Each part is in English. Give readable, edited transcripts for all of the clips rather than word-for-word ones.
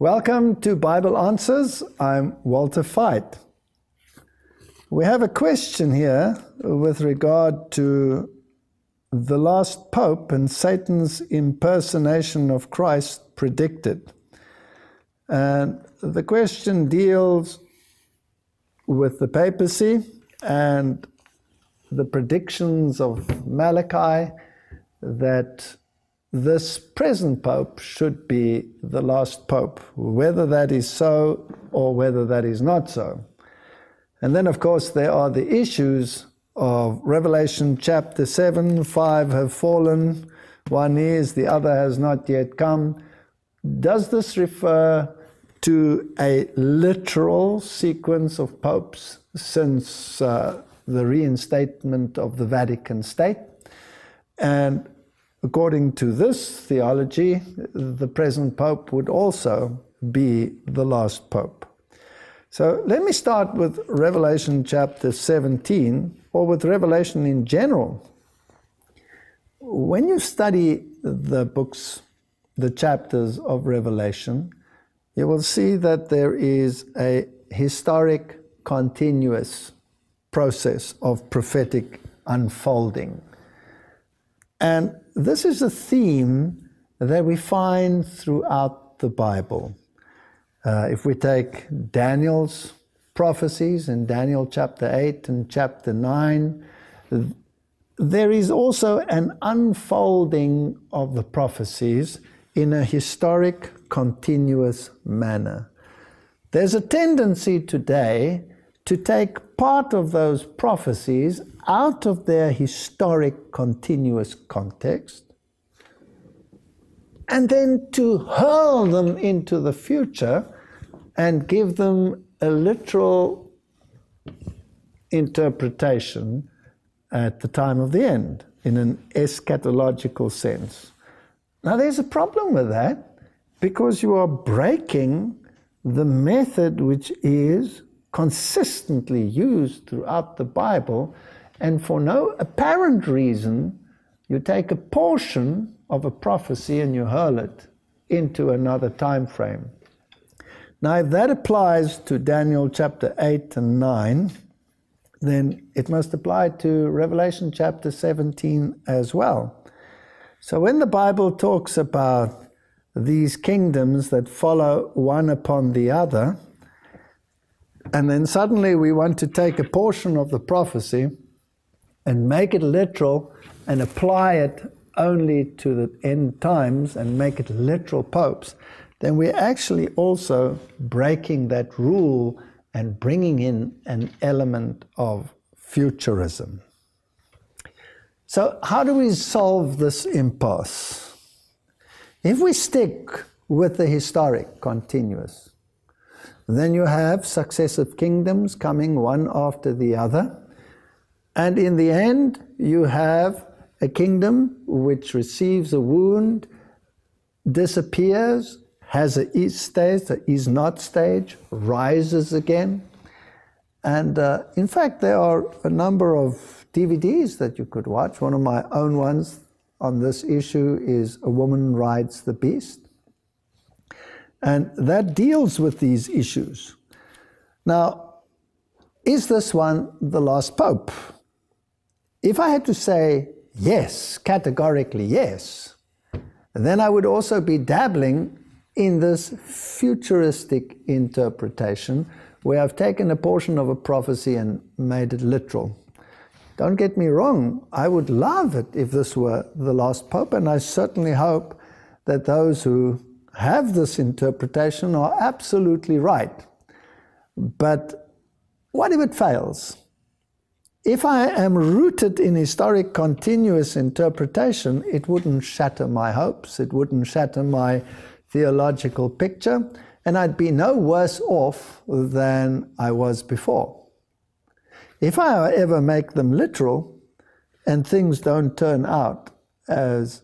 Welcome to Bible Answers. I'm Walter Veith. We have a question here with regard to the last Pope and Satan's impersonation of Christ predicted. And the question deals with the papacy and the predictions of Malachi that this present Pope should be the last Pope, whether that is so or whether that is not so. And then, of course, there are the issues of Revelation chapter 7, 5 have fallen, one is, the other has not yet come. Does this refer to a literal sequence of popes since the reinstatement of the Vatican State? And according to this theology, the present Pope would also be the last Pope. So let me start with Revelation chapter 17, or with Revelation in general. When you study the books, the chapters of Revelation, you will see that there is a historic, continuous process of prophetic unfolding. And this is a theme that we find throughout the Bible. If we take Daniel's prophecies in Daniel chapter 8 and chapter 9, there is also an unfolding of the prophecies in a historic, continuous manner. There's a tendency today to take part of those prophecies out of their historic, continuous context, and then to hurl them into the future and give them a literal interpretation at the time of the end, in an eschatological sense. Now, there's a problem with that, because you are breaking the method which is consistently used throughout the Bible, and for no apparent reason, you take a portion of a prophecy and you hurl it into another time frame. Now, if that applies to Daniel chapter 8 and 9, then it must apply to Revelation chapter 17 as well. So when the Bible talks about these kingdoms that follow one upon the other, and then suddenly we want to take a portion of the prophecy and make it literal and apply it only to the end times and make it literal popes, then we're actually also breaking that rule and bringing in an element of futurism. So how do we solve this impasse? If we stick with the historic, continuous, then you have successive kingdoms coming one after the other, and in the end you have a kingdom which receives a wound, disappears, has a is stage, a is not stage, rises again. And in fact, there are a number of DVDs that you could watch. One of my own ones on this issue is A Woman Rides the Beast. And that deals with these issues. Now, is this one the last Pope? If I had to say yes, categorically yes, then I would also be dabbling in this futuristic interpretation where I've taken a portion of a prophecy and made it literal. Don't get me wrong, I would love it if this were the last Pope, and I certainly hope that those who have this interpretation are absolutely right. But what if it fails? If I am rooted in historic continuous interpretation, it wouldn't shatter my hopes, it wouldn't shatter my theological picture, and I'd be no worse off than I was before. If I ever make them literal and things don't turn out as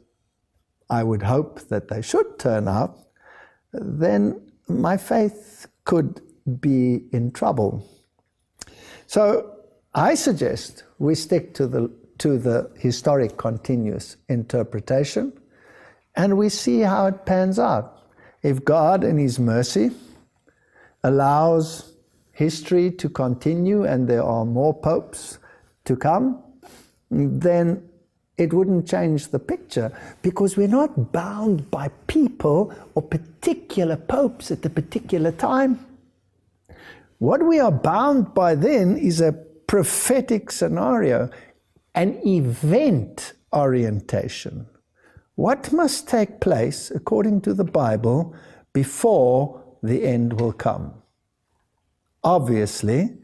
I would hope that they should turn out, then my faith could be in trouble. So I suggest we stick to the historic continuous interpretation, and we see how it pans out. If God in His mercy allows history to continue and there are more popes to come, then it wouldn't change the picture, because we're not bound by people or particular popes at a particular time. What we are bound by then is a prophetic scenario, an event orientation. What must take place according to the Bible before the end will come? Obviously,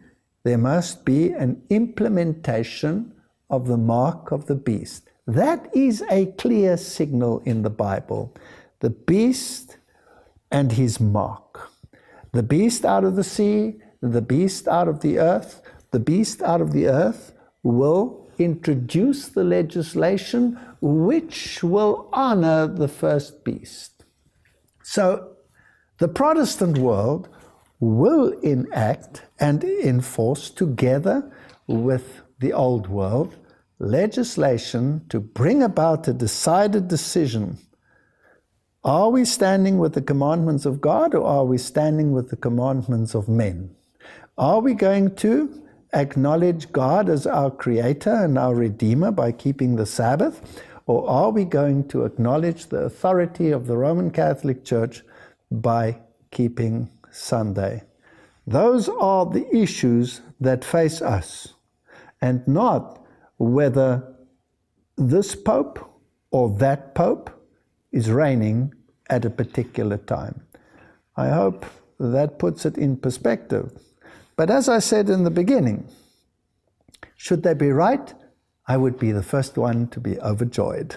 there must be an implementation of the mark of the beast. That is a clear signal in the Bible. The beast and his mark. The beast out of the sea, the beast out of the earth. The beast out of the earth will introduce the legislation which will honor the first beast. So the Protestant world will enact and enforce, together with the old world, legislation to bring about a decided decision. Are we standing with the commandments of God, or are we standing with the commandments of men? Are we going to acknowledge God as our Creator and our Redeemer by keeping the Sabbath, or are we going to acknowledge the authority of the Roman Catholic Church by keeping Sunday? Those are the issues that face us, and not whether this Pope or that Pope is reigning at a particular time. I hope that puts it in perspective. But as I said in the beginning, should they be right, I would be the first one to be overjoyed.